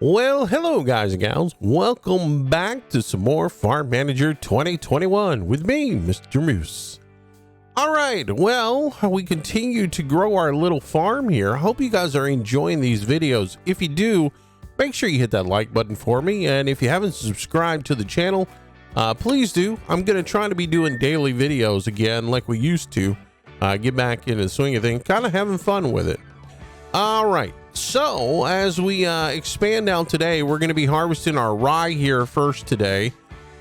Well, hello guys and gals. Welcome back to some more Farm Manager 2021 with me, Mr. Moose. All right, well, we continue to grow our little farm here. I hope you guys are enjoying these videos. If you do, make sure you hit that like button for me. And if you haven't subscribed to the channel, please do. I'm going to try to be doing daily videos again like we used to. Get back into the swing of things, kind of having fun with it. All right. So as we expand out today, we're going to be harvesting our rye here first today,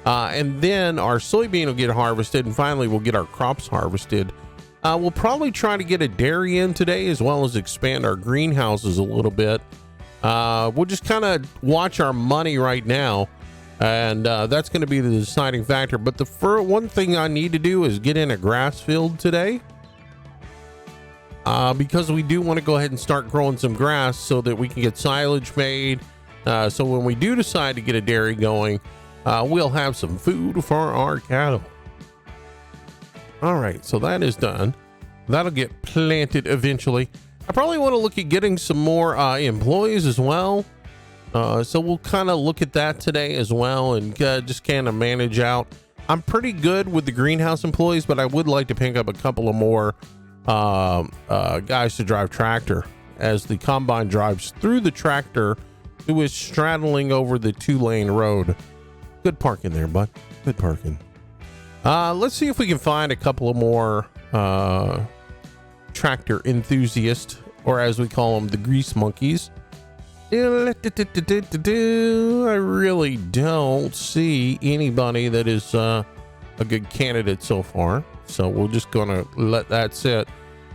and then our soybean will get harvested, and finally we'll get our crops harvested. We'll probably try to get a dairy in today, as well as expand our greenhouses a little bit. We'll just kind of watch our money right now, and that's going to be the deciding factor. But the one thing I need to do is get in a grass field today. Because we do want to go ahead and start growing some grass so that we can get silage made. So when we do decide to get a dairy going, we'll have some food for our cattle. All right, so that is done. That'll get planted eventually. I probably want to look at getting some more employees as well. So we'll kind of look at that today as well and just kind of manage out. I'm pretty good with the greenhouse employees, but I would like to pick up a couple of more guys to drive tractor as the combine drives through the tractor who is straddling over the 2-lane road. Good parking there, bud. Good parking. Let's see if we can find a couple of more tractor enthusiasts, or as we call them, the grease monkeys. I really don't see anybody that is a good candidate so far. So we're just gonna let that sit.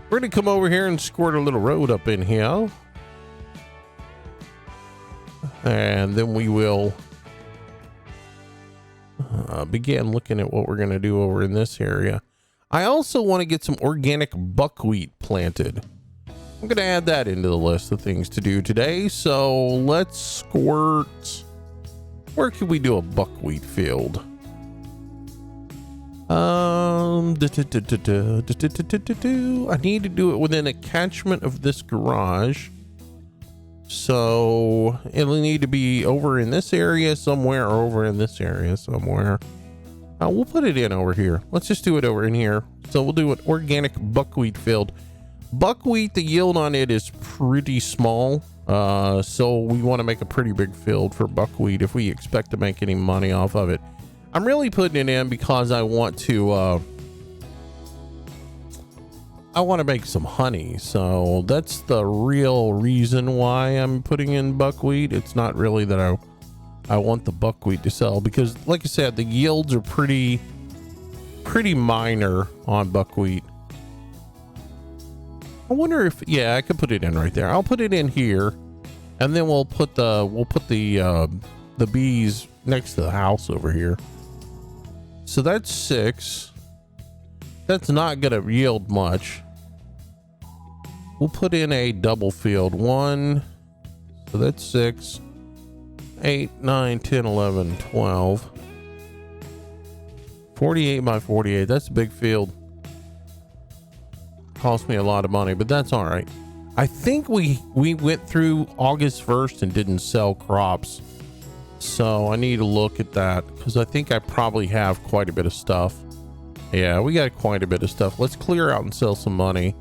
We're gonna come over here and squirt a little road up in here. And then we will begin looking at what we're gonna do over in this area. I also want to get some organic buckwheat planted. I'm gonna add that into the list of things to do today. So let's squirt. Where can we do a buckwheat field? I need to do it within a catchment of this garage. So it'll need to be over in this area somewhere, or over in this area somewhere. We'll put it in over here. Let's just do it over in here. So we'll do an organic buckwheat field. Buckwheat, the yield on it is pretty small. So we want to make a pretty big field for buckwheat if we expect to make any money off of it. I'm really putting it in because I want to make some honey. So that's the real reason why I'm putting in buckwheat. It's not really that I want the buckwheat to sell, because like I said, the yields are pretty minor on buckwheat. I wonder if, yeah, I could put it in right there. I'll put it in here, and then we'll put the bees next to the house over here. So that's 6. That's not going to yield much. We'll put in a double field. 1. So that's 6. 8, 9, 10, 11, 12. 48 by 48. That's a big field. Cost me a lot of money, but that's all right. I think we went through August 1st and didn't sell crops. So I need to look at that, because I think I probably have quite a bit of stuff. Yeah, we got quite a bit of stuff. Let's clear out and sell some money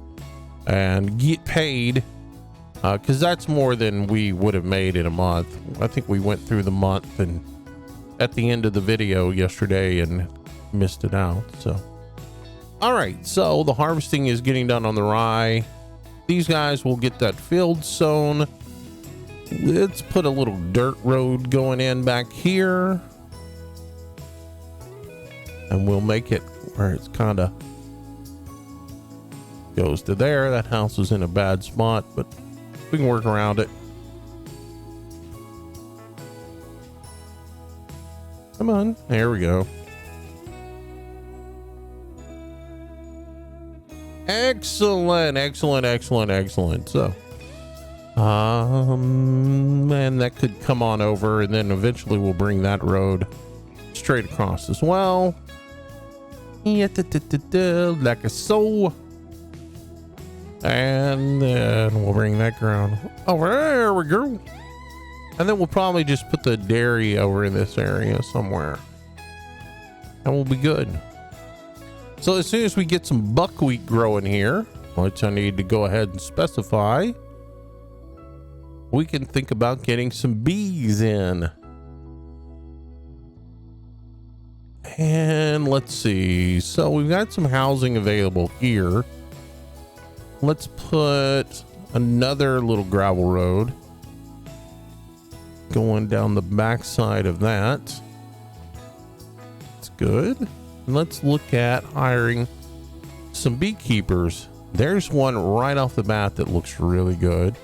and get paid, because that's more than we would have made in a month. I think we went through the month and at the end of the video yesterday and missed it out. So all right, so the harvesting is getting done on the rye. These guys will get that field sown. Let's put a little dirt road going in back here, and we'll make it where it's kind of goes to there. That house is in a bad spot, but we can work around it. Come on, there we go. Excellent, excellent, excellent, excellent. So and that could come on over, and then eventually we'll bring that road straight across as well. Like so. And then we'll bring that ground over. There we go. And then we'll probably just put the dairy over in this area somewhere. And we'll be good. So as soon as we get some buckwheat growing here, which I need to go ahead and specify, we can think about getting some bees in. And let's see. So we've got some housing available here. Let's put another little gravel road going down the backside of that. That's good. And let's look at hiring some beekeepers. There's one right off the bat that looks really good.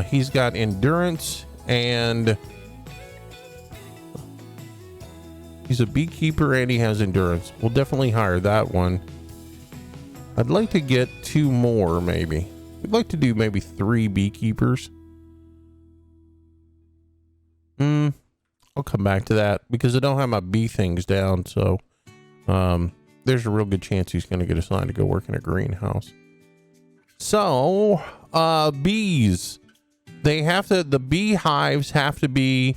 He's got endurance and he's a beekeeper and he has endurance. We'll definitely hire that one. I'd like to get 2 more maybe. We'd like to do maybe 3 beekeepers. I'll come back to that because I don't have my bee things down. So there's a real good chance he's going to get assigned to go work in a greenhouse. So bees, the beehives have to be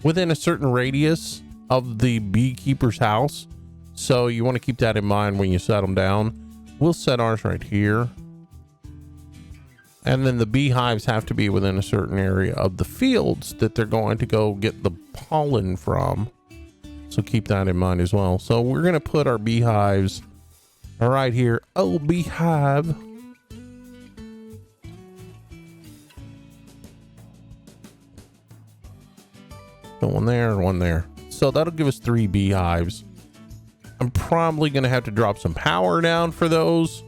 within a certain radius of the beekeeper's house. So you want to keep that in mind when you set them down. We'll set ours right here. And then the beehives have to be within a certain area of the fields that they're going to go get the pollen from. So keep that in mind as well. So we're going to put our beehives right here. Oh, beehive. One there, one there. So that'll give us 3 beehives. I'm probably going to have to drop some power down for those.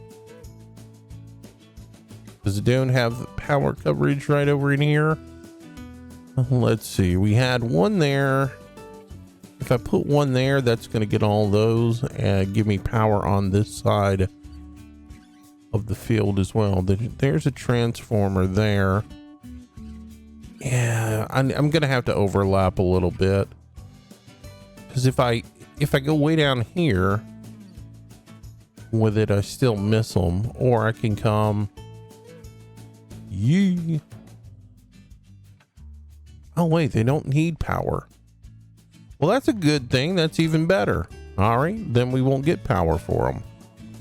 Does it don't have power coverage right over in here? Let's see. We had one there. If I put one there, that's going to get all those and give me power on this side of the field as well. There's a transformer there. Yeah, I'm going to have to overlap a little bit. Because if I go way down here with it, I still miss them. Or I can come... Yee. Oh wait, they don't need power. Well, that's a good thing. That's even better. All right, then we won't get power for them.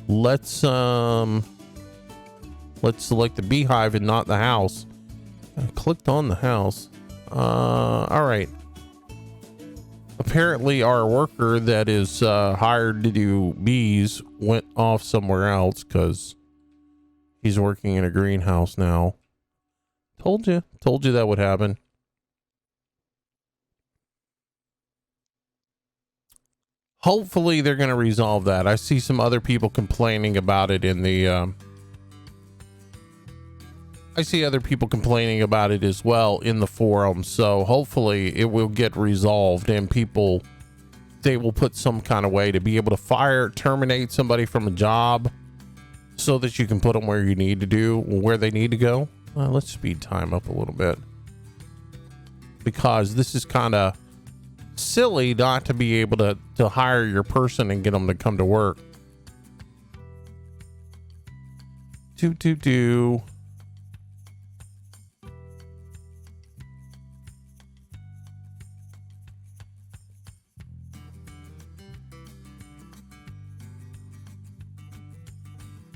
Let's select the beehive and not the house. I clicked on the house. All right. Apparently our worker that is hired to do bees went off somewhere else because he's working in a greenhouse now. Told you that would happen. Hopefully they're going to resolve that. I see some other people complaining about it in the I see other people complaining about it as well in the forum. So hopefully it will get resolved and they will put some kind of way to be able to terminate somebody from a job so that you can put them where you need to do, where they need to go. Let's speed time up a little bit because this is kind of silly not to be able to hire your person and get them to come to work. Do.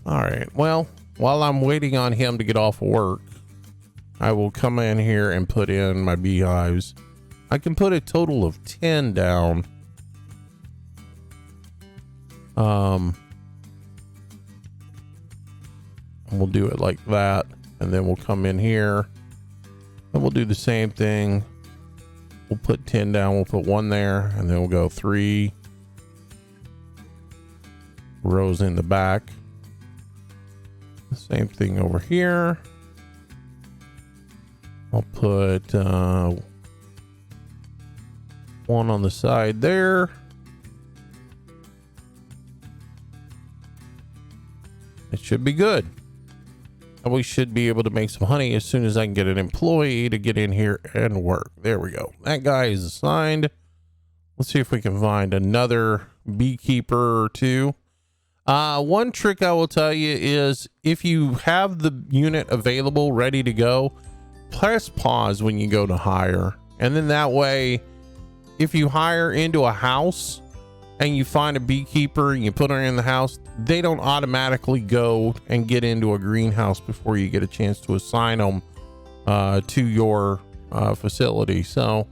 All right. Well, while I'm waiting on him to get off work, I will come in here and put in my beehives. I can put a total of 10 down. And we'll do it like that. And then we'll come in here and we'll do the same thing. We'll put 10 down. We'll put 1 there and then we'll go 3 rows in the back. The same thing over here. I'll put 1 on the side there. It should be good. And we should be able to make some honey as soon as I can get an employee to get in here and work. There we go. That guy is assigned. Let's see if we can find another beekeeper or 2. One trick I will tell you is if you have the unit available ready to go, press pause when you go to hire. And then that way, if you hire into a house and you find a beekeeper and you put her in the house, they don't automatically go and get into a greenhouse before you get a chance to assign them to your facility. So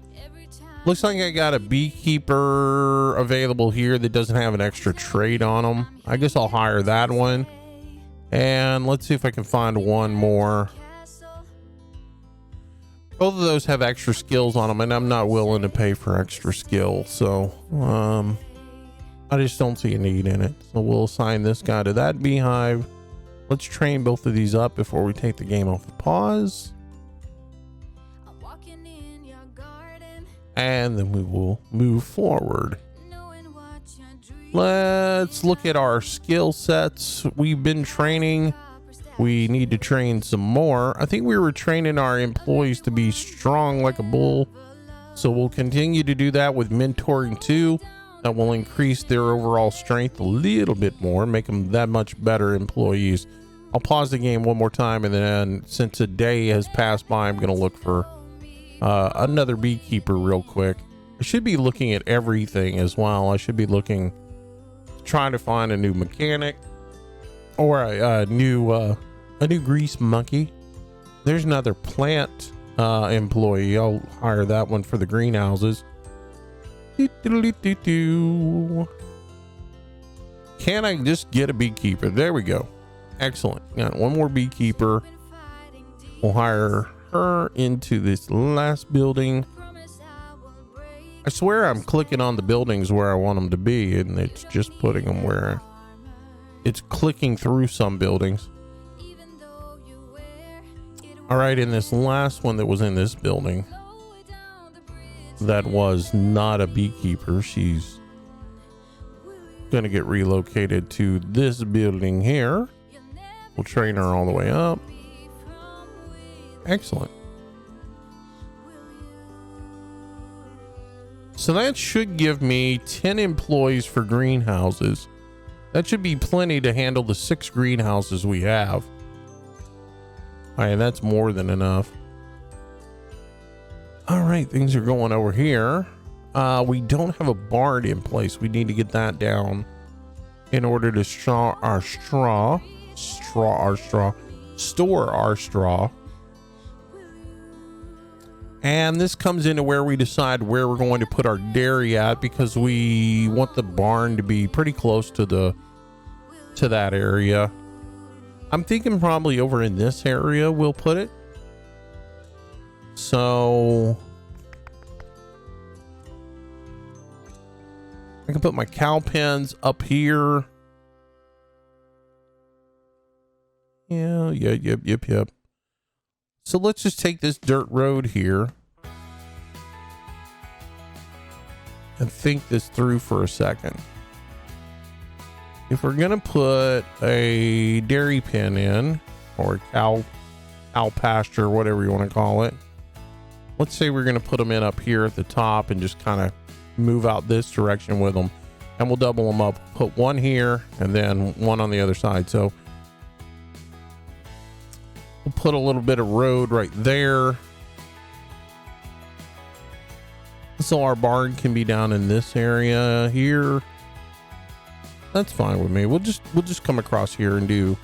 looks like I got a beekeeper available here that doesn't have an extra trade on them. I guess I'll hire that one. And let's see if I can find one more. Both of those have extra skills on them, and I'm not willing to pay for extra skill. So I just don't see a need in it. So we'll assign this guy to that beehive. Let's train both of these up before we take the game off of pause. And then we will move forward. Let's look at our skill sets. We've been training. We need to train some more. I think we were training our employees to be strong like a bull. So we'll continue to do that with mentoring too. That will increase their overall strength a little bit more, make them that much better employees. I'll pause the game one more time, and then since a day has passed by, I'm going to look for another beekeeper real quick. I should be looking at everything as well. I should be looking, trying to find a new mechanic or a new grease monkey. There's another plant employee. I'll hire that one for the greenhouses. Can I just get a beekeeper? There we go. Excellent. Got one more beekeeper. We'll hire her into this last building. I swear I'm clicking on the buildings where I want them to be, and it's just putting them where it's clicking through some buildings. All right, in this last one that was in this building, that was not a beekeeper. She's going to get relocated to this building here. We'll train her all the way up. Excellent. So that should give me 10 employees for greenhouses. That should be plenty to handle the 6 greenhouses we have. All right, that's more than enough. All right, things are going over here. We don't have a barn in place. We need to get that down in order to store our straw. And this comes into where we decide where we're going to put our dairy at, because we want the barn to be pretty close to that area. I'm thinking probably over in this area we'll put it. So I can put my cow pens up here. Yep. So let's just take this dirt road here and think this through for a second. If we're gonna put a dairy pen in, or a cow pasture, whatever you want to call it, let's say we're gonna put them in up here at the top and just kind of move out this direction with them, and we'll double them up, put one here and then one on the other side. So we'll put a little bit of road right there, so our barn can be down in this area here. That's fine with me. We'll just come across here and do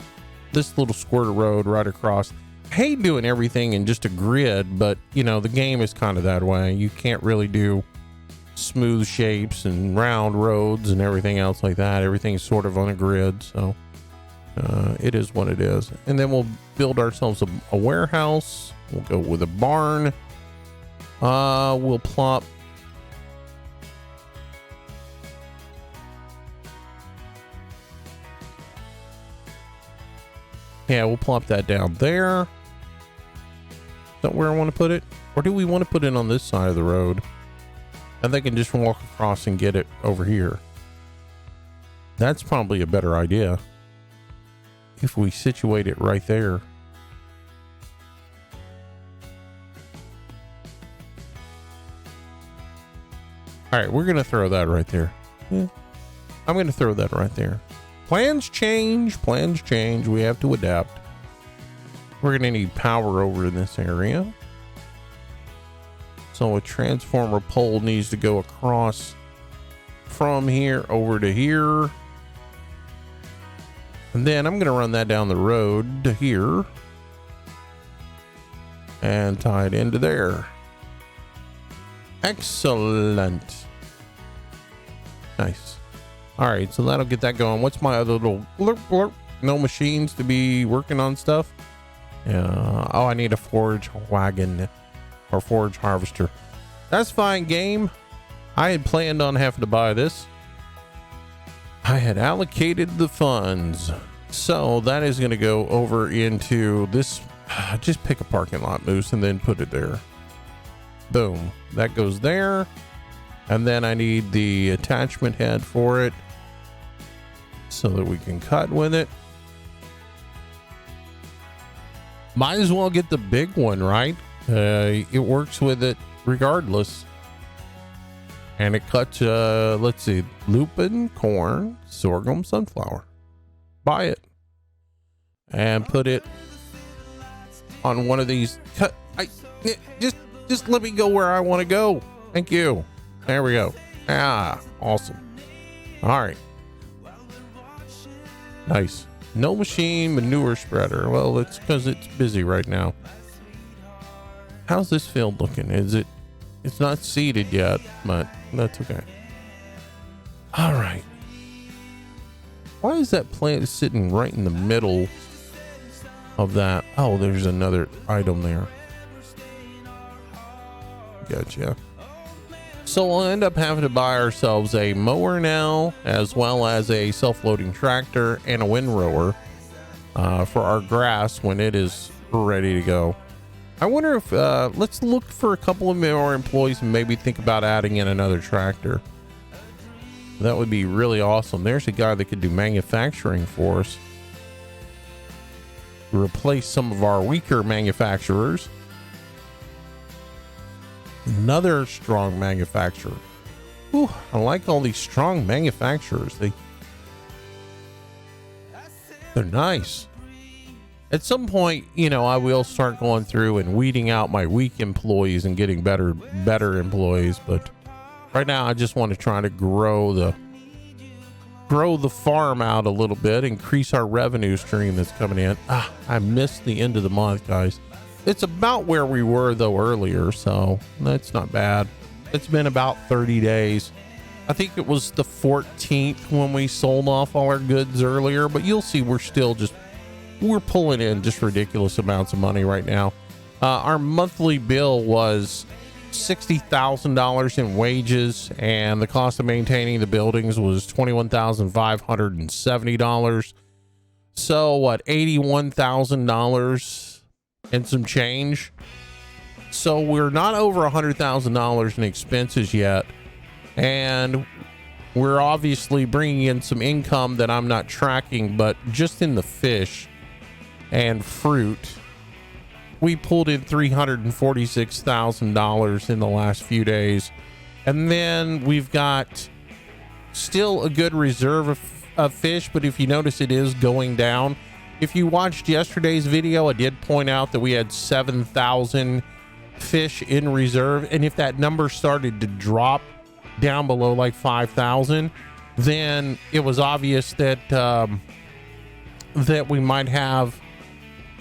this little squirt of road right across. I hate doing everything in just a grid, but you know, the game is kind of that way. You can't really do smooth shapes and round roads and everything else like that. Everything's sort of on a grid, so it is what it is. And then we'll build ourselves a warehouse. We'll go with a barn. We'll plop we'll plop that down there. Is that where I want to put it? Or do we want to put it on this side of the road? And they can just walk across and get it over here. That's probably a better idea, if we situate it right there. All right, we're going to throw that right there. Yeah, I'm going to throw that right there. Plans change. We have to adapt. We're going to need power over in this area. So a transformer pole needs to go across from here over to here. And then I'm going to run that down the road to here and tie it into there. Excellent. Nice. All right, so that'll get that going. What's my other little blurp, blurp? No machines to be working on stuff? Oh, I need a forage wagon or forage harvester. That's fine, game. I had planned on having to buy this. I had allocated the funds. So that is going to go over into this. Just pick a parking lot, Moose, and then put it there. Boom. That goes there. And then I need the attachment head for it so that we can cut with it. Might as well get the big one, right? It works with it regardless. And it cuts, let's see, lupin, corn, sorghum, sunflower. Buy it. And put it on one of these. Just let me go where I want to go. Thank you. There we go. Ah, awesome. All right. Nice. No machine manure spreader. Well, it's because it's busy right now. How's this field looking? It's not seeded yet, but that's okay. All right. Why is that plant sitting right in the middle of that? Oh, there's another item there. Gotcha. So we'll end up having to buy ourselves a mower now, as well as a self-loading tractor and a windrower for our grass when it is ready to go. I wonder if let's look for a couple of more employees and maybe think about adding in another tractor. That would be really awesome. There's a guy that could do manufacturing for us. Replace some of our weaker manufacturers. Another strong manufacturer. Ooh, I like all these strong manufacturers. They're nice. At some point, you know, I will start going through and weeding out my weak employees and getting better employees. But right now, I just want to try to grow the farm out a little bit, increase our revenue stream that's coming in. I missed the end of the month, guys. It's about where we were though earlier, so that's not bad. It's been about 30 days. I think it was the 14th when we sold off all our goods earlier, but you'll see we're pulling in just ridiculous amounts of money right now. Our monthly bill was $60,000 in wages, and the cost of maintaining the buildings was $21,570. So what, $81,000 and some change. So we're not over $100,000 in expenses yet, and we're obviously bringing in some income that I'm not tracking, but just in the fish and fruit, we pulled in $346,000 in the last few days. And then we've got still a good reserve of fish, but if you notice, it is going down. If you watched yesterday's video, I did point out that we had 7,000 fish in reserve. And if that number started to drop down below like 5,000, then it was obvious that that we might have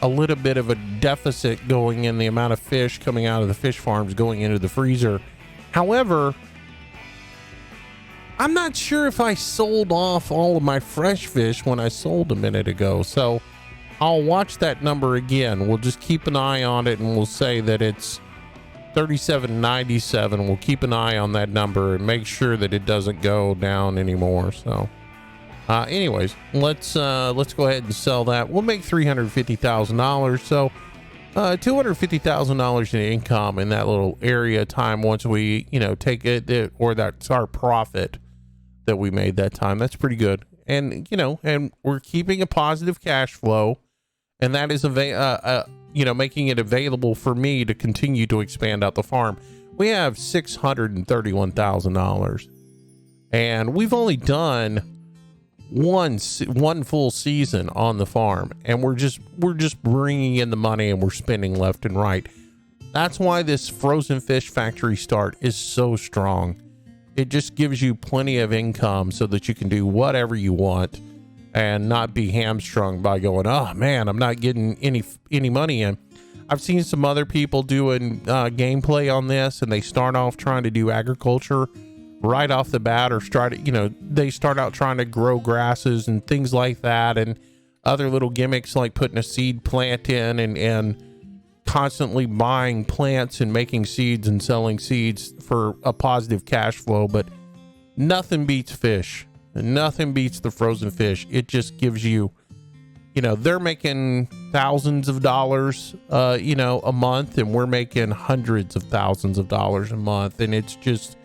a little bit of a deficit going in the amount of fish coming out of the fish farms going into the freezer. However, I'm not sure if I sold off all of my fresh fish when I sold a minute ago, so I'll watch that number again. We'll just keep an eye on it, and we'll say that it's 37.97. We'll keep an eye on that number and make sure that it doesn't go down anymore. So anyways, let's go ahead and sell that. We'll make $350,000, so $250,000 in income in that little area time once we, you know, take it, or that's our profit that we made that time. That's pretty good. And, you know, and we're keeping a positive cash flow, and that is you know, making it available for me to continue to expand out the farm. We have $631,000, and we've only done one full season on the farm, and we're just bringing in the money, and we're spending left and right. That's why this frozen fish factory start is so strong. It just gives you plenty of income so that you can do whatever you want and not be hamstrung by going, oh man, I'm not getting any money in. I've seen some other people doing gameplay on this, and they start off trying to do agriculture right off the bat, or they start out trying to grow grasses and things like that, and other little gimmicks like putting a seed plant in and constantly buying plants and making seeds and selling seeds for a positive cash flow. But nothing beats fish. Nothing beats the frozen fish. It just gives you, they're making thousands of dollars, a month, and we're making hundreds of thousands of dollars a month. And it's just,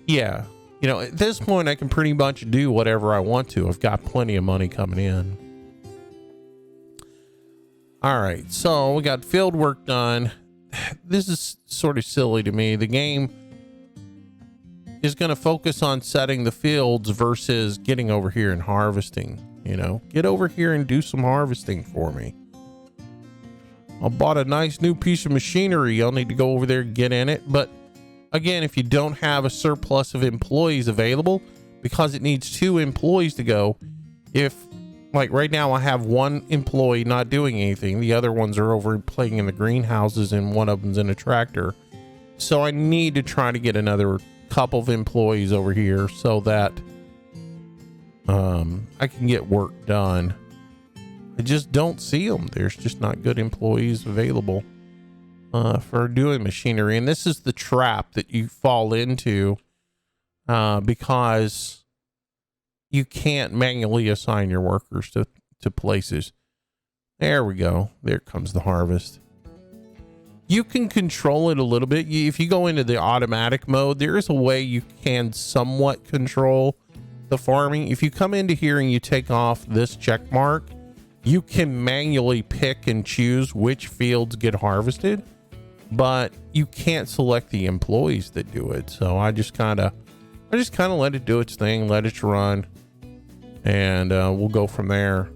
at this point I can pretty much do whatever I want to. I've got plenty of money coming in. All right, so we got field work done. This is sort of silly to me. The game is going to focus on setting the fields versus getting over here and harvesting. Get over here and do some harvesting for me. I bought a nice new piece of machinery. I'll need to go over there and get in it. But again, if you don't have a surplus of employees available, because it needs 2 employees to go, like right now I have 1 employee not doing anything. The other ones are over playing in the greenhouses, and one of them's in a tractor. So I need to try to get another couple of employees over here so that I can get work done. I just don't see them. There's just not good employees available for doing machinery. And this is the trap that you fall into because you can't manually assign your workers to places. There we go. There comes the harvest. You can control it a little bit. If you go into the automatic mode, there is a way you can somewhat control the farming. If you come into here and you take off this check mark, you can manually pick and choose which fields get harvested, but you can't select the employees that do it. So I just kind of let it do its thing, let it run, and we'll go from there.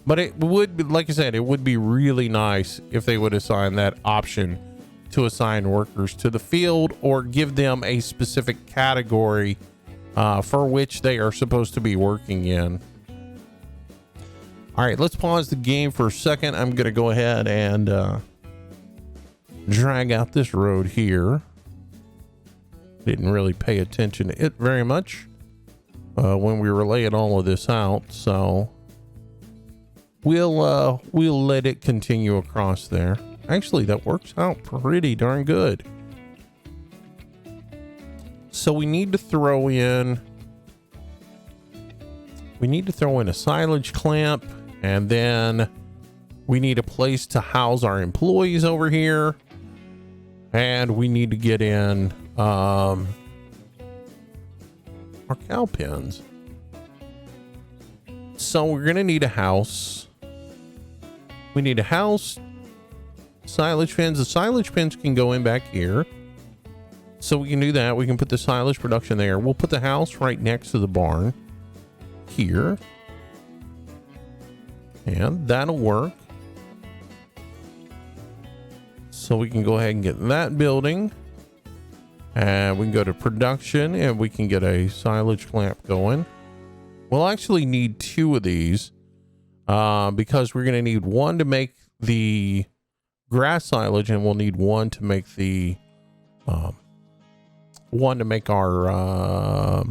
But it would be, like I said, it would be really nice if they would assign that option to assign workers to the field, or give them a specific category for which they are supposed to be working in. All right, let's pause the game for a second. I'm going to go ahead and drag out this road here. Didn't really pay attention to it very much when we were laying all of this out, so we'll let it continue across there. Actually, that works out pretty darn good. So we need to throw in a silage clamp, and then we need a place to house our employees over here, and we need to get in our cow pens. So we're gonna need a house. We need a house, silage pens. The silage pens can go in back here, so we can do that. We can put the silage production there. We'll put the house right next to the barn here, and that'll work. So we can go ahead and get that building, and we can go to production, and we can get a silage clamp going. We'll actually need 2 of these because we're going to need one to make the grass silage, and we'll need one to make the our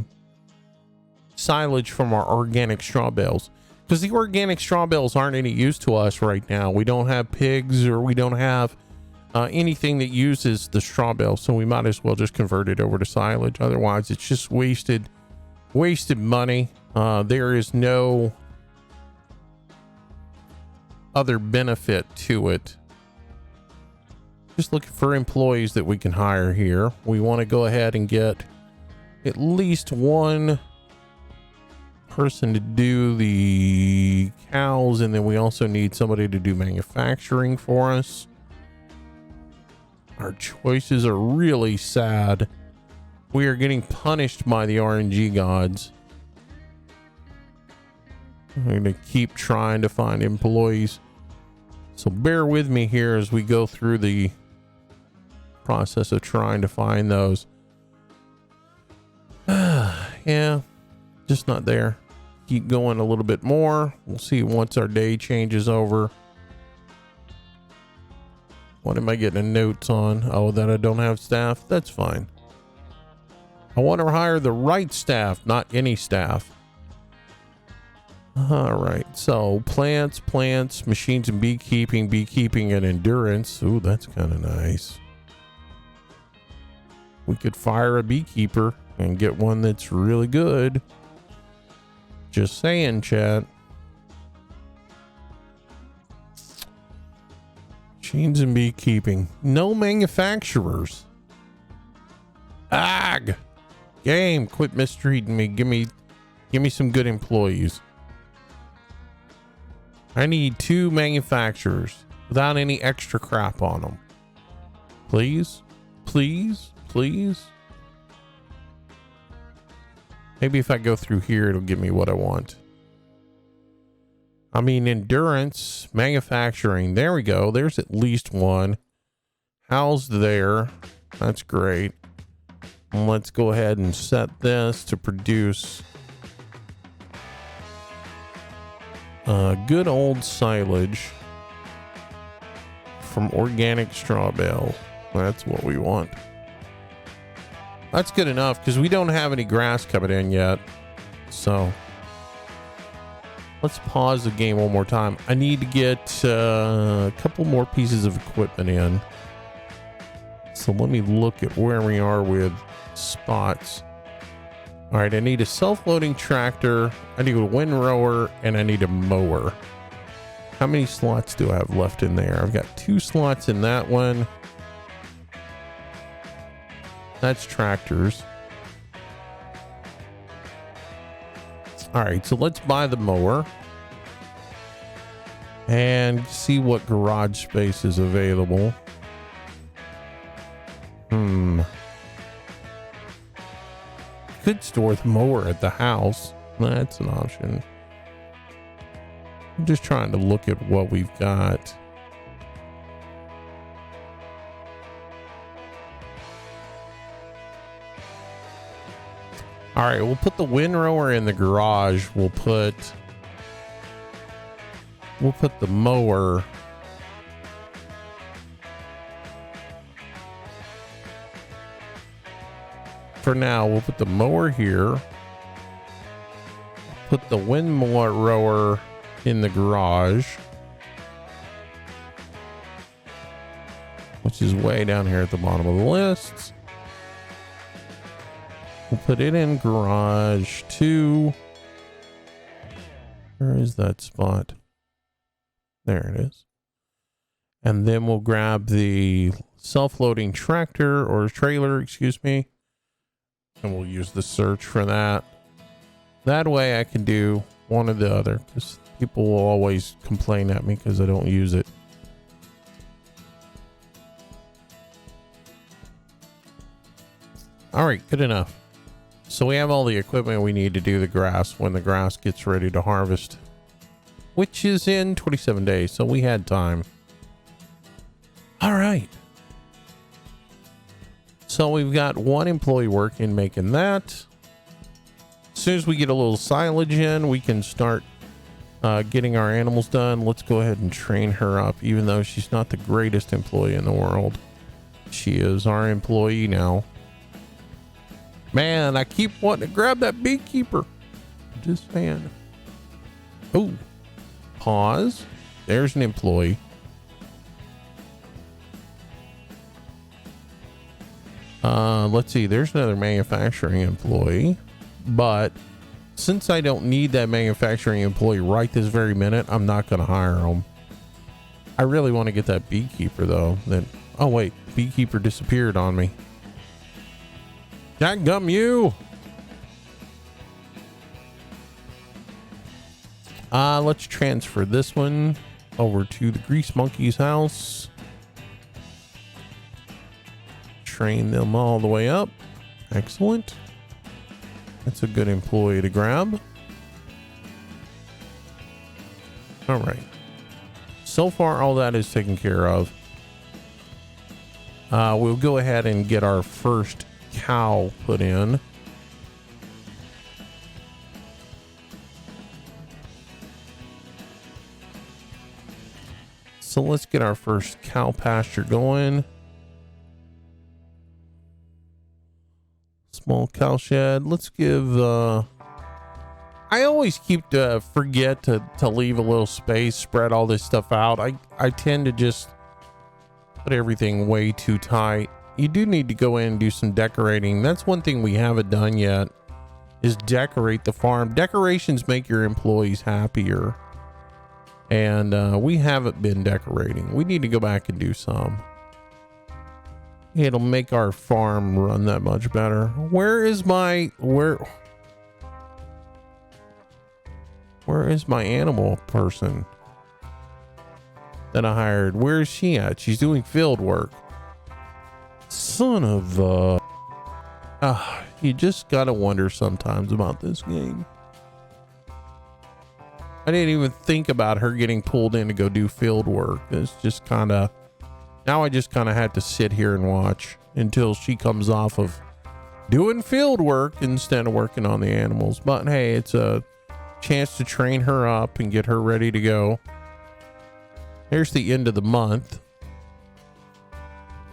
silage from our organic straw bales, because the organic straw bales aren't any use to us right now. We don't have pigs, or we don't have anything that uses the straw bale, so we might as well just convert it over to silage. Otherwise it's just wasted money. There is no other benefit to it. Just looking for employees that we can hire here. We want to go ahead and get at least one person to do the cows, and then we also need somebody to do manufacturing for us. Our choices are really sad. We are getting punished by the RNG gods. I'm going to keep trying to find employees, so bear with me here as we go through the process of trying to find those. Yeah, just not there. Keep going a little bit more. We'll see once our day changes over. What am I getting notes on? Oh, that I don't have staff? That's fine. I want to hire the right staff, not any staff. All right, so plants, machines and beekeeping and endurance. Ooh, that's kind of nice. We could fire a beekeeper and get one that's really good. Just saying, chat. Machines and beekeeping. No manufacturers. Ag. Game, quit mistreating me. Give me some good employees. I need 2 manufacturers without any extra crap on them. Please, please, please. Maybe if I go through here, it'll give me what I want. I mean, endurance, manufacturing. There we go. There's at least one. Housed there. That's great. And let's go ahead and set this to produce good old silage from organic straw bale. That's what we want. That's good enough because we don't have any grass coming in yet. So let's pause the game one more time. I need to get a couple more pieces of equipment in. So let me look at where we are with spots. All right, I need a self-loading tractor. I need a windrower and I need a mower. How many slots do I have left in there? I've got 2 slots in that one. That's tractors. All right, so let's buy the mower and see what garage space is available. Could store the mower at the house. That's an option. I'm just trying to look at what we've got. All right, we'll put the windrower in the garage. We'll put the mower for now. We'll put the mower here. Put the windrower in the garage, which is way down here at the bottom of the list. We'll put it in garage 2. Where is that spot? There it is. And then we'll grab the self-loading tractor or trailer, excuse me. And we'll use the search for that. That way I can do one or the other, because people will always complain at me because I don't use it. All right, good enough. So we have all the equipment we need to do the grass when the grass gets ready to harvest, which is in 27 days. So we had time. All right. So we've got 1 employee working making that. As soon as we get a little silage in, we can start getting our animals done. Let's go ahead and train her up, even though she's not the greatest employee in the world. She is our employee now. Man, I keep wanting to grab that beekeeper. Just saying. Oh, pause. There's an employee. Let's see. There's another manufacturing employee. But since I don't need that manufacturing employee right this very minute, I'm not going to hire him. I really want to get that beekeeper, though. Then, oh, wait. Beekeeper disappeared on me. Dadgum you. Let's transfer this one over to the grease monkey's house. Train them all the way up. Excellent. That's a good employee to grab. All right. So far, all that is taken care of. we'll go ahead and get our first cow put in. So let's get our first cow pasture going. Small cow shed. Let's give, I always forget to leave a little space, spread all this stuff out. I tend to just put everything way too tight. You do need to go in and do some decorating. That's one thing we haven't done yet, is decorate the farm. Decorations make your employees happier. And we haven't been decorating. We need to go back and do some. It'll make our farm run that much better. Where is my animal person that I hired? Where is she at? She's doing field work. Son of you just gotta wonder sometimes about this game. I didn't even think about her getting pulled in to go do field work. It's just kind of, now I just kind of had to sit here and watch until she comes off of doing field work instead of working on the animals. But hey, it's a chance to train her up and get her ready to go. Here's the end of the month.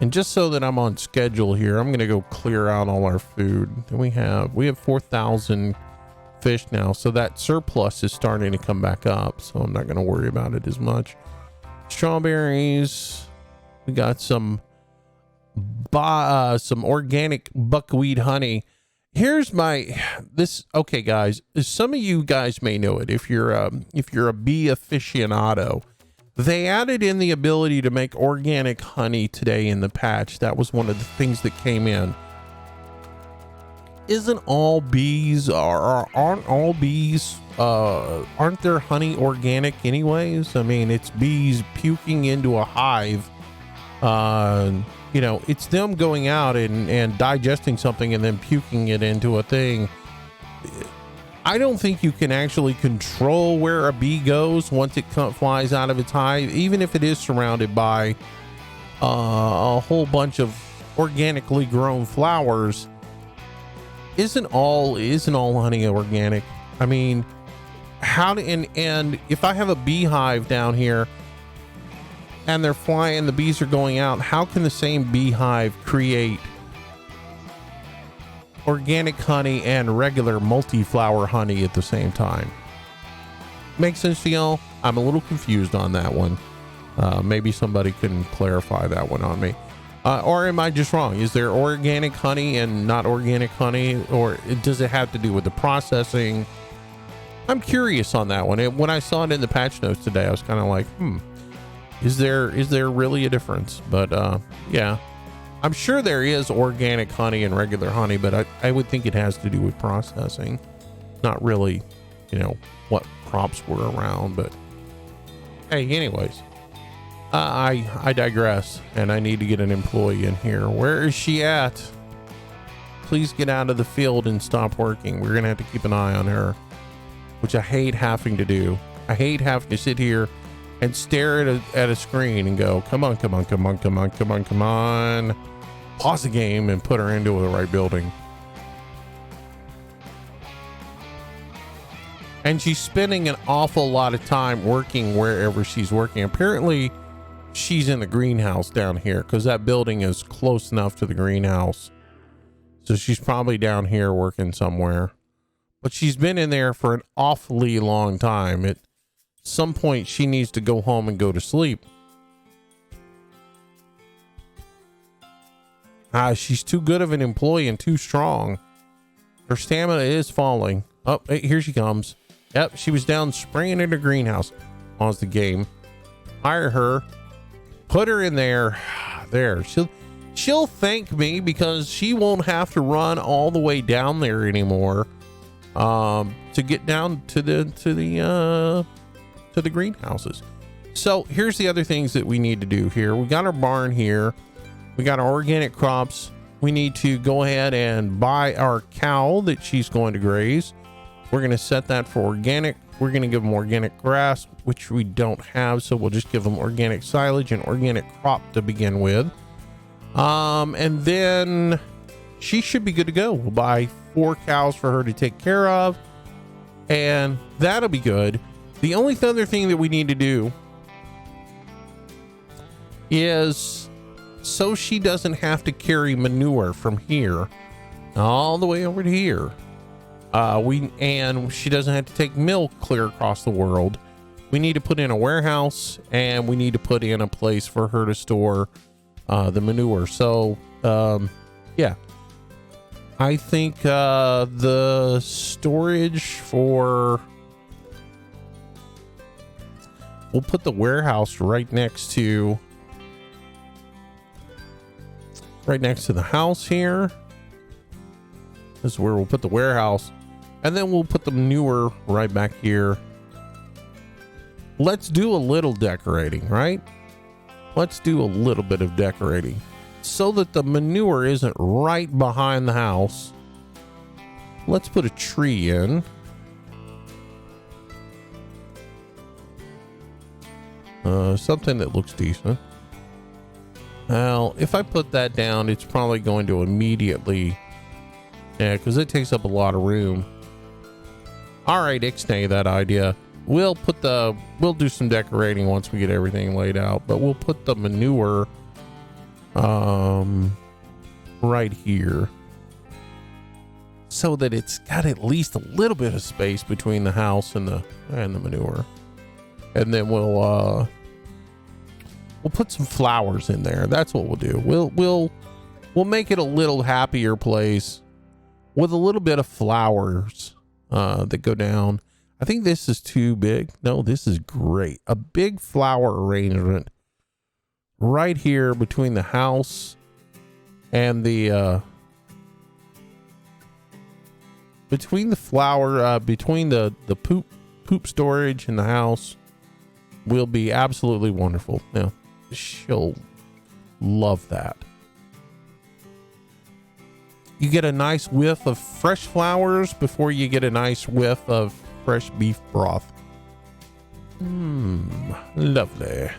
And just so that I'm on schedule here, I'm going to go clear out all our food. We have 4,000 fish now, so that surplus is starting to come back up, so I'm not going to worry about it as much. Strawberries, we got some organic buckwheat honey. Here's okay guys, some of you guys may know it if you're a bee aficionado. They added in the ability to make organic honey today in the patch. That was one of the things that came in. Isn't all bees aren't all bees aren't their honey organic anyways? I mean, it's bees puking into a hive. You know, it's them going out and digesting something and then puking it into a thing. I don't think you can actually control where a bee goes once it flies out of its hive, even if it is surrounded by a whole bunch of organically grown flowers. Isn't all honey organic? I mean, and if I have a beehive down here and they're flying, the bees are going out, how can the same beehive create organic honey and regular multi-flower honey at the same time? Makes sense to y'all? I'm a little confused on that one. Maybe somebody can clarify that one on me. Or am I just wrong? Is there organic honey and not organic honey, or does it have to do with the processing? I'm curious on that one. When I saw it in the patch notes today, I was kind of like, is there really a difference? But yeah, I'm sure there is organic honey and regular honey, but I would think it has to do with processing, not really, you know, what crops were around. But hey, anyways. I digress, and I need to get an employee in here. Where is she at? Please get out of the field and stop working. We're gonna have to keep an eye on her, which I hate having to do. I hate having to sit here and stare at a screen and go, come on. Pause the game and put her into the right building. And she's spending an awful lot of time working wherever she's working. Apparently, she's in the greenhouse down here because that building is close enough to the greenhouse. So she's probably down here working somewhere. But she's been in there for an awfully long time. At some point, she needs to go home and go to sleep. She's too good of an employee and too strong. Her stamina is falling. Oh, hey, here she comes. Yep, she was down spraying in the greenhouse. Pause the game. Hire her. Put her in there. There. She'll thank me because she won't have to run all the way down there anymore to get down to the greenhouses. So here's the other things that we need to do here. We got our barn here. We got our organic crops. We need to go ahead and buy our cow that she's going to graze. We're going to set that for organic. We're going to give them organic grass, which we don't have. So we'll just give them organic silage and organic crop to begin with. And then she should be good to go. We'll buy 4 cows for her to take care of, and that'll be good. The only other thing that we need to do is so she doesn't have to carry manure from here all the way over to here. And she doesn't have to take milk clear across the world. We need to put in a warehouse, and we need to put in a place for her to store the manure. So, yeah, I think the storage for, we'll put the warehouse right next to the house here. This is where we'll put the warehouse, and then we'll put the manure right back here. Let's do a little decorating, right? Let's do a little bit of decorating so that the manure isn't right behind the house. Let's put a tree in. Something that looks decent. Now, if I put that down, it's probably going to immediately, yeah, because it takes up a lot of room. All right, ixnay that idea. We'll do some decorating once we get everything laid out, but we'll put the manure right here so that it's got at least a little bit of space between the house and the manure. And then we'll put some flowers in there. That's what we'll do. We'll make it a little happier place with a little bit of flowers that go down. I think this is too big. No, this is great. A big flower arrangement right here between the house and the between the poop storage and the house will be absolutely wonderful. Now, she'll love that. You get a nice whiff of fresh flowers before you get a nice whiff of fresh beef broth. Lovely.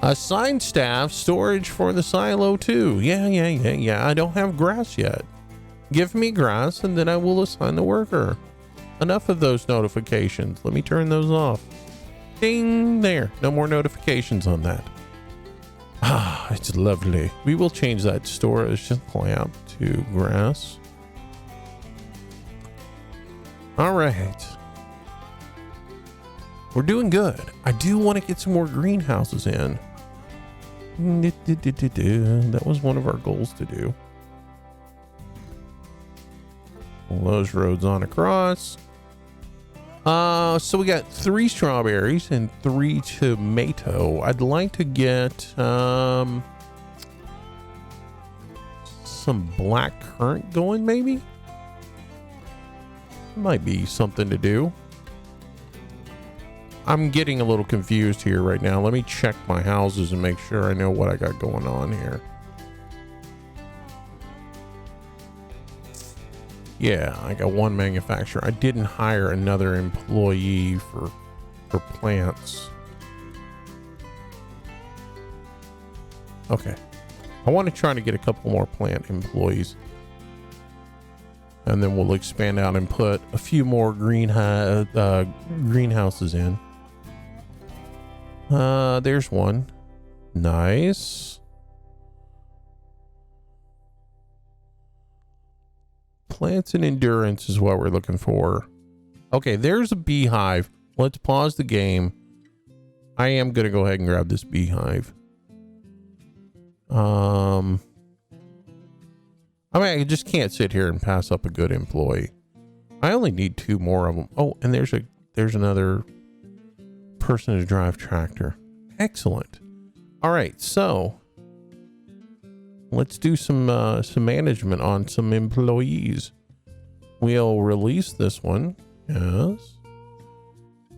Assigned staff storage for the silo too. Yeah. I don't have grass yet. Give me grass and then I will assign the worker. Enough of those notifications. Let me turn those off. Ding, there. No more notifications on that. It's lovely. We will change that storage lamp to grass. All right. We're doing good. I do want to get some more greenhouses in. That was one of our goals to do. Pull those roads on across. So we got 3 strawberries and 3 tomato. I'd like to get some black currant going, maybe. Might be something to do. I'm getting a little confused here right now. Let me check my houses and make sure I know what I got going on here. Yeah, I got 1 manufacturer. I didn't hire another employee for plants. Okay. I want to try to get a couple more plant employees. And then we'll expand out and put a few more greenhouses in. There's one. Nice. Plants and endurance is what we're looking for. Okay, there's a beehive. Let's pause the game. I am going to go ahead and grab this beehive. I mean, I just can't sit here and pass up a good employee. I only need 2 more of them. Oh, and there's another person to drive tractor. Excellent. All right, so let's do some management on some employees. We'll release this one. Yes.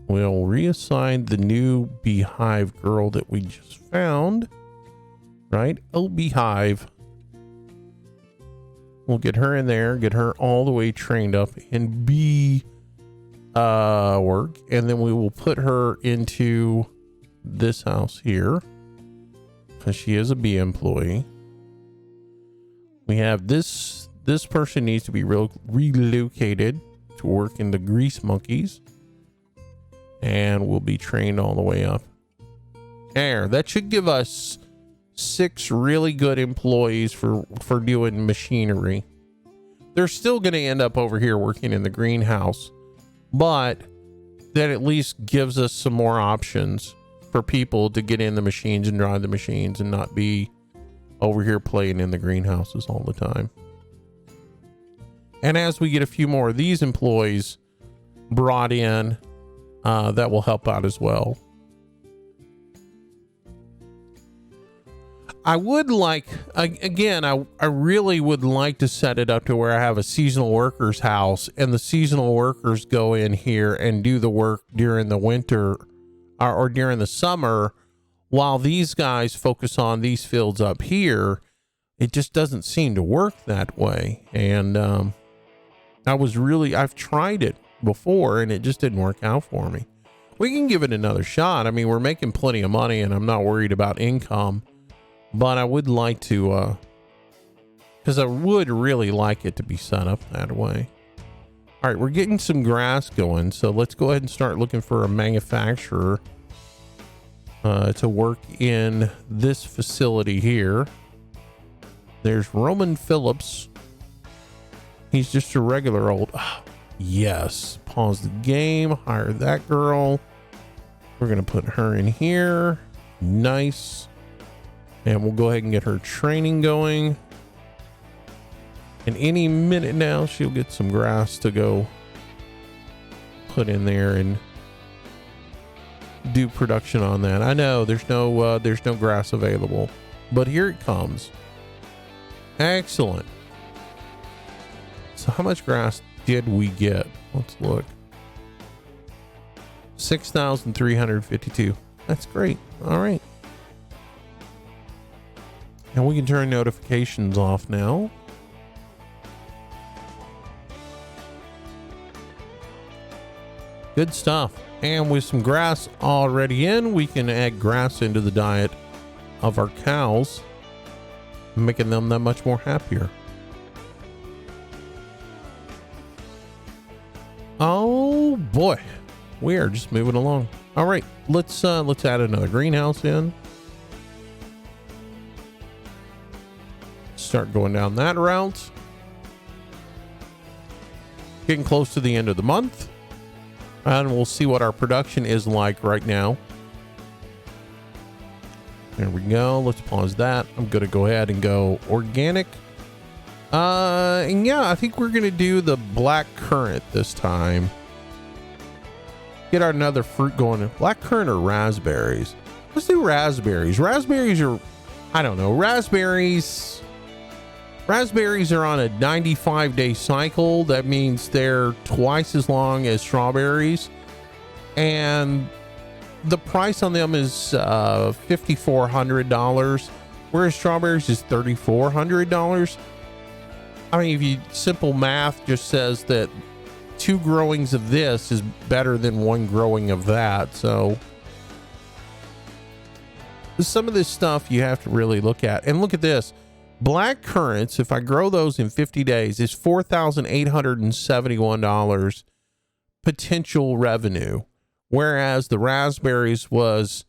We'll reassign the new beehive girl that we just found. Right? Oh, beehive. We'll get her in there, get her all the way trained up in bee work, and then we will put her into this house here. because she is a bee employee. We have this person needs to be relocated to work in the grease monkeys, and will be trained all the way up there. That should give us 6 really good employees for doing machinery. They're still going to end up over here working in the greenhouse, but that at least gives us some more options for people to get in the machines and drive the machines and not be over here playing in the greenhouses all the time. And as we get a few more of these employees brought in, that will help out as well. I would like, again, I really would like to set it up to where I have a seasonal workers house, and the seasonal workers go in here and do the work during the winter or during the summer, while these guys focus on these fields up here. It just doesn't seem to work that way. And I've tried it before and it just didn't work out for me. We can give it another shot. I mean, we're making plenty of money and I'm not worried about income, but I would like to, because I would really like it to be set up that way. All right, we're getting some grass going, so let's go ahead and start looking for a manufacturer to work in this facility here. There's Roman Phillips. He's just a regular old, yes. Pause the game, hire that girl. We're gonna put her in here. Nice. And we'll go ahead and get her training going. And any minute now, she'll get some grass to go put in there and do production on that. I know there's no grass available, but here it comes. Excellent. So how much grass did we get? Let's look. 6,352. That's great. All right. And we can turn notifications off now. Good stuff. And with some grass already in, we can add grass into the diet of our cows, making them that much more happier. Oh boy, we are just moving along. All right, let's add another greenhouse in. Start going down that route. Getting close to the end of the month, and we'll see what our production is like right now. There we go. Let's pause that. I'm gonna go ahead and go organic. And yeah, I think we're gonna do the black currant this time. Get our another fruit going. Black currant or raspberries? Let's do raspberries. Raspberries are, I don't know, raspberries are on a 95-day cycle. That means they're twice as long as strawberries, and the price on them is $5,400, whereas strawberries is $3,400. I mean, if you simple math just says that 2 growings of this is better than 1 growing of that. So some of this stuff you have to really look at. And look at this. Black currants, if I grow those in 50 days, is $4,871 potential revenue, whereas the raspberries was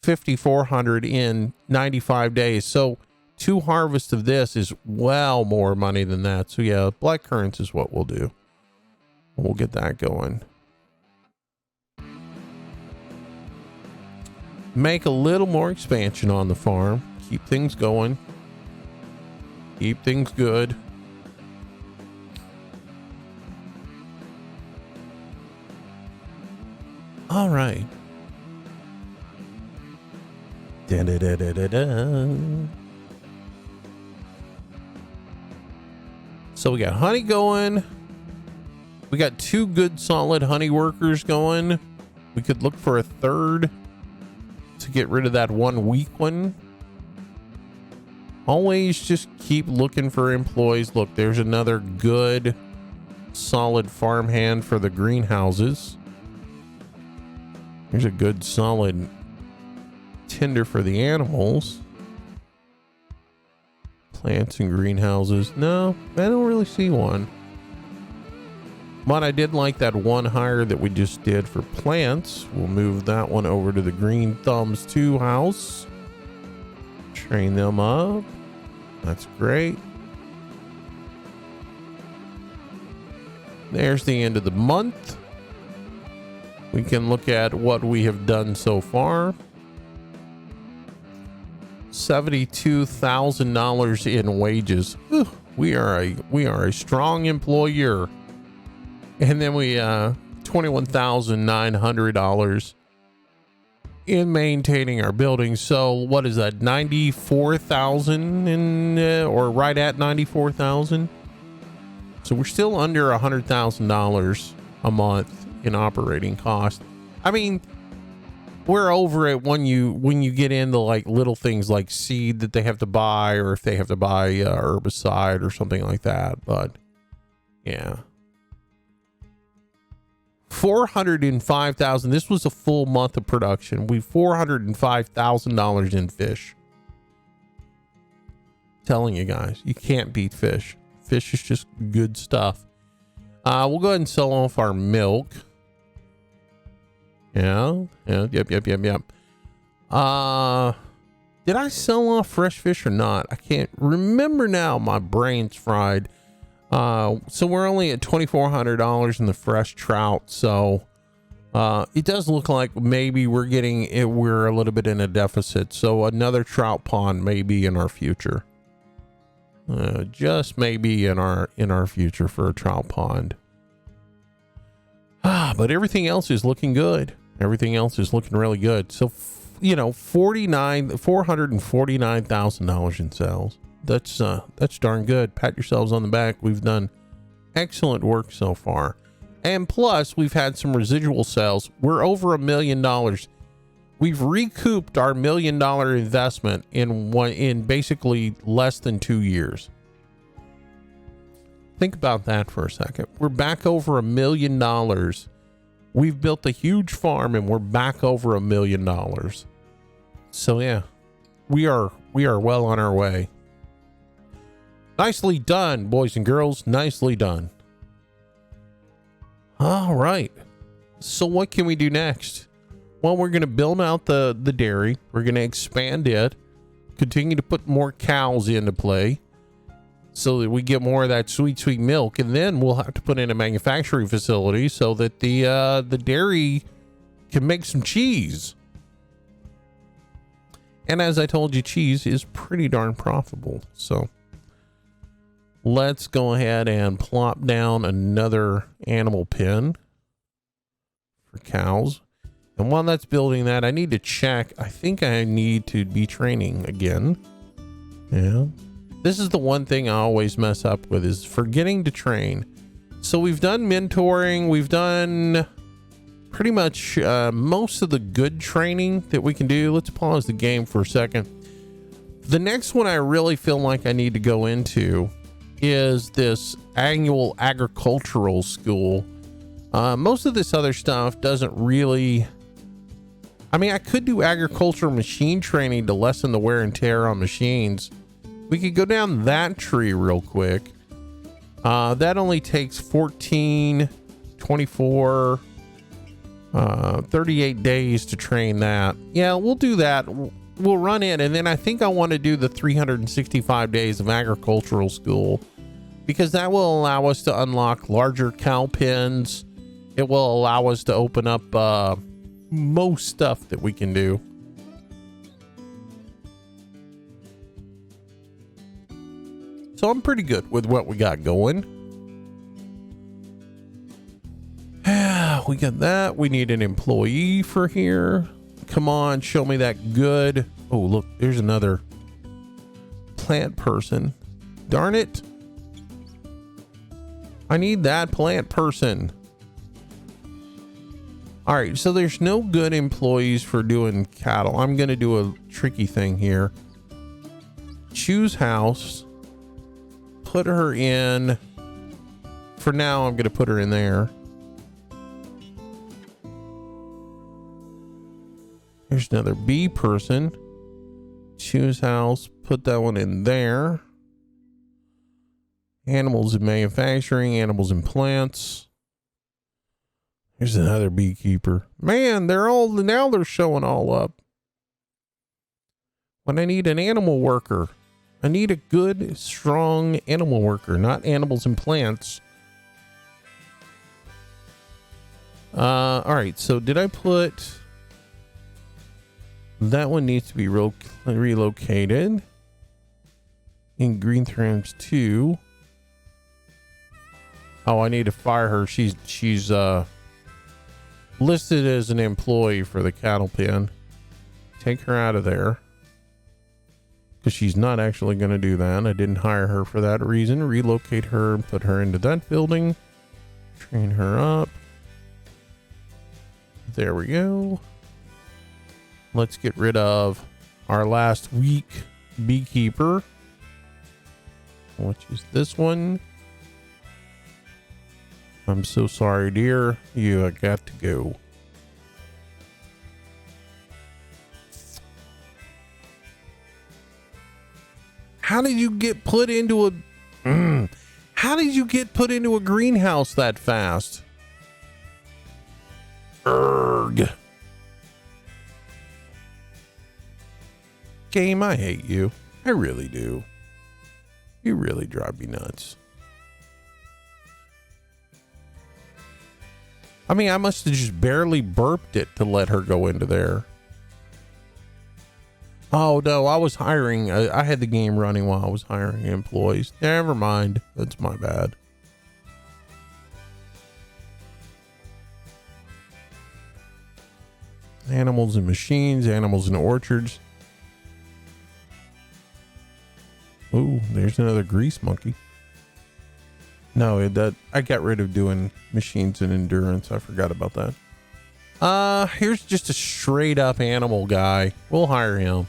$5,400 in 95 days. So 2 harvests of this is well more money than that. So yeah, black currants is what we'll do. We'll get that going. Make a little more expansion on the farm. Keep things going. Keep things good. All right. Da, da, da, da, da, da. So we got honey going. We got 2 good solid honey workers going. We could look for a 3rd to get rid of that 1 weak one. Always just keep looking for employees. Look, there's another good solid farmhand for the greenhouses. There's a good solid tender for the animals. Plants and greenhouses. No, I don't really see one. But I did like that one hire that we just did for plants. We'll move that one over to the Green Thumbs 2 house. Train them up. That's great. There's the end of the month. We can look at what we have done so far. $72,000 in wages. Whew, we are a strong employer. And then we $21,900 in maintaining our building. So what is that? 94,000 in or right at 94,000. So we're still under $100,000 a month in operating cost. I mean, we're over it when you get into like little things like seed that they have to buy, or if they have to buy herbicide or something like that. But yeah. 405,000. This was a full month of production. We $405,000 in fish. Telling you guys, you can't beat fish. Fish is just good stuff. We'll go ahead and sell off our milk. Yep. Did I sell off fresh fish or not? I can't remember now. My brain's fried. So we're only at $2,400 in the fresh trout. So it does look like maybe we're a little bit in a deficit. So another trout pond may be in our future. Just maybe in our future for a trout pond. But everything else is looking good. Everything else is looking really good. So, $449,000 in sales. That's darn good. Pat yourselves on the back. We've done excellent work so far. And plus, we've had some residual sales. We're over $1 million. We've recouped our $1 million investment in basically less than 2 years. Think about that for a second. We're back over $1 million. We've built a huge farm and we're back over $1 million. So yeah, we are well on our way. Nicely done, boys and girls. Nicely done. All right. So what can we do next? Well, we're going to build out the dairy. We're going to expand it, continue to put more cows into play so that we get more of that sweet, sweet milk. And then we'll have to put in a manufacturing facility so that the dairy can make some cheese. And as I told you, cheese is pretty darn profitable. So let's go ahead and plop down another animal pen for cows. And while that's building that, I need to check. I think I need to be training again. Yeah. This is the one thing I always mess up with, is forgetting to train. So we've done mentoring. We've done pretty much most of the good training that we can do. Let's pause the game for a second. The next one I really feel like I need to go into is this annual agricultural school. Most of this other stuff doesn't really... I mean, I could do agricultural machine training to lessen the wear and tear on machines. We could go down that tree real quick. That only takes 14, 24, 38 days to train that. Yeah, we'll do that. We'll run in, and then I think I want to do the 365 days of agricultural school, because that will allow us to unlock larger cow pens. It will allow us to open up most stuff that we can do. So I'm pretty good with what we got going. We got that. We need an employee for here. Come on, show me that good. Oh, look, there's another plant person. Darn it. I need that plant person. All right, so there's no good employees for doing cattle. I'm going to do a tricky thing here. Choose house. Put her in. For now, I'm going to put her in there. There's another bee person. Choose house. Put that one in there. Animals in manufacturing, animals in plants. Here's another beekeeper. Man, now they're showing all up. When I need an animal worker, I need a good, strong animal worker, not animals and plants. All right, so did I put... That one needs to be relocated. In green thrims 2. Oh, I need to fire her. She's listed as an employee for the cattle pen. Take her out of there. Because she's not actually going to do that. I didn't hire her for that reason. Relocate her and put her into that building. Train her up. There we go. Let's get rid of our last weak beekeeper, which is this one. I'm so sorry, dear. You got to go. How did you get put into a... How did you get put into a greenhouse that fast? Erg. Game, I hate you. I really do. You really drive me nuts. I mean, I must have just barely burped it to let her go into there. Oh, no, I was hiring. I had the game running while I was hiring employees. Never mind. That's my bad. Animals and machines, animals and orchards. Ooh, there's another grease monkey. No, I got rid of doing machines and endurance. I forgot about that. Here's just a straight up animal guy. We'll hire him.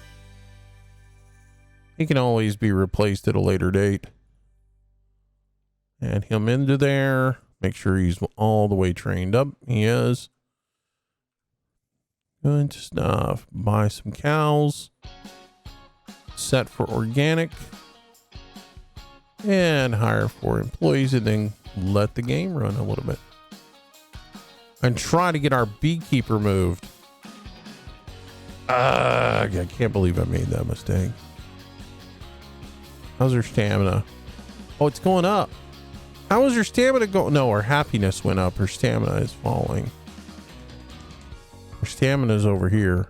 He can always be replaced at a later date. Add him into there. Make sure he's all the way trained up. He is. Good stuff. Buy some cows. Set for organic. And hire 4 employees, and then let the game run a little bit. And try to get our beekeeper moved. I can't believe I made that mistake. How's her stamina? Oh, it's going up. How is her stamina going? No, her happiness went up. Her stamina is falling. Her stamina is over here.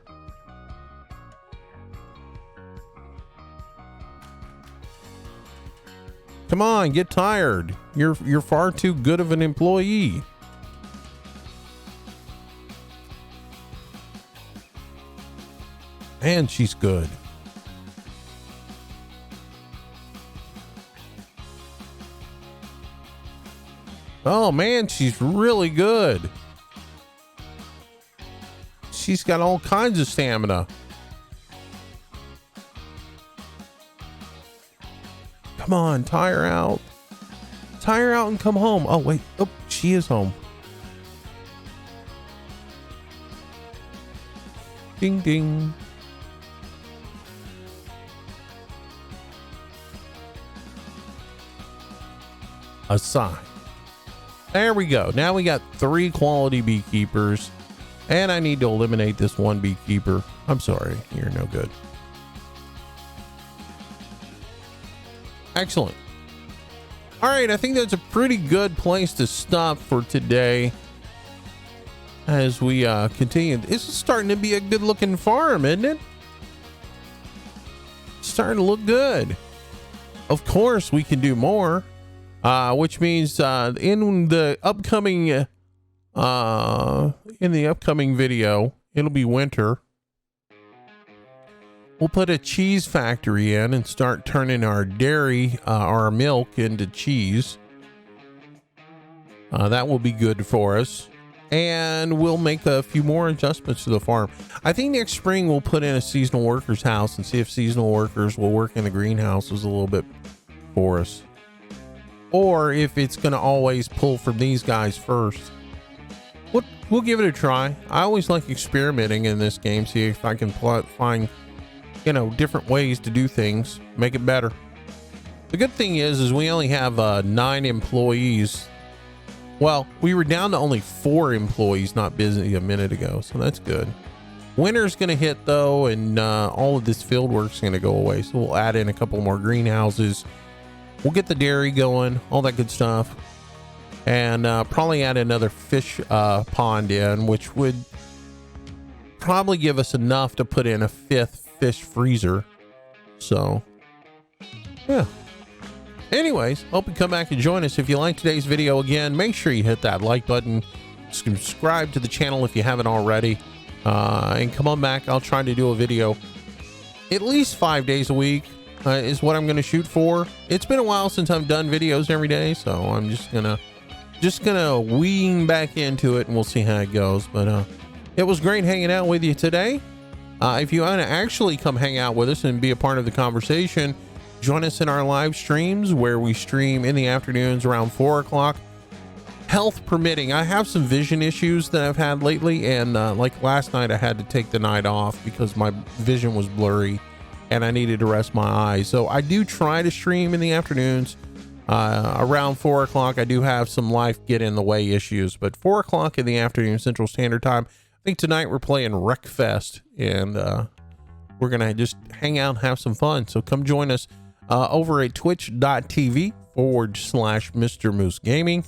Come on, get tired. You're far too good of an employee. And she's good. Oh man, she's really good. She's got all kinds of stamina. Come on, tire out. Tire out and come home. Oh, wait. Oh, she is home. Ding, ding. A sign. There we go. Now we got 3 quality beekeepers. And I need to eliminate this one beekeeper. I'm sorry. You're no good. Excellent. All right, I think that's a pretty good place to stop for today as we continue. This is starting to be a good looking farm, isn't it? It's starting to look good. Of course, we can do more, which means in the upcoming video, it'll be winter. We'll put a cheese factory in and start turning our dairy, our milk into cheese. That will be good for us. And we'll make a few more adjustments to the farm. I think next spring we'll put in a seasonal workers house and see if seasonal workers will work in the greenhouses a little bit for us. Or if it's going to always pull from these guys first. We'll give it a try. I always like experimenting in this game. See if I can find... different ways to do things, make it better. The good thing is we only have 9 employees. Well, we were down to only 4 employees not busy a minute ago, so that's good. Winter's gonna hit though, and all of this field work's gonna go away, so we'll add in a couple more greenhouses. We'll get the dairy going, all that good stuff, and probably add another fish pond in, which would probably give us enough to put in a 5th fish freezer. So yeah, anyways, hope you come back and join us. If you like today's video, again, make sure you hit that like button, subscribe to the channel if you haven't already, and come on back. I'll try to do a video at least 5 days a week is what I'm going to shoot for. It's been a while since I've done videos every day, so I'm just gonna wean back into it, and we'll see how it goes. But it was great hanging out with you today. If you want to actually come hang out with us and be a part of the conversation, join us in our live streams where we stream in the afternoons around 4 o'clock. Health permitting. I have some vision issues that I've had lately, and like last night I had to take the night off because my vision was blurry and I needed to rest my eyes. So I do try to stream in the afternoons around 4 o'clock. I do have some life get in the way issues, but 4 o'clock in the afternoon Central Standard Time. I think tonight we're playing Wreckfest, and we're gonna just hang out and have some fun. So come join us over at twitch.tv/Mr. Moose Gaming.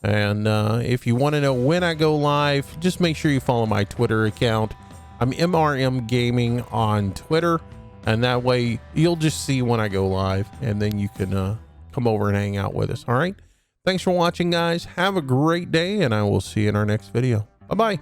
And if you want to know when I go live, just make sure you follow my Twitter account. I'm MRM Gaming on Twitter, and that way you'll just see when I go live, and then you can come over and hang out with us. All right, thanks for watching, guys. Have a great day, and I will see you in our next video. Bye bye.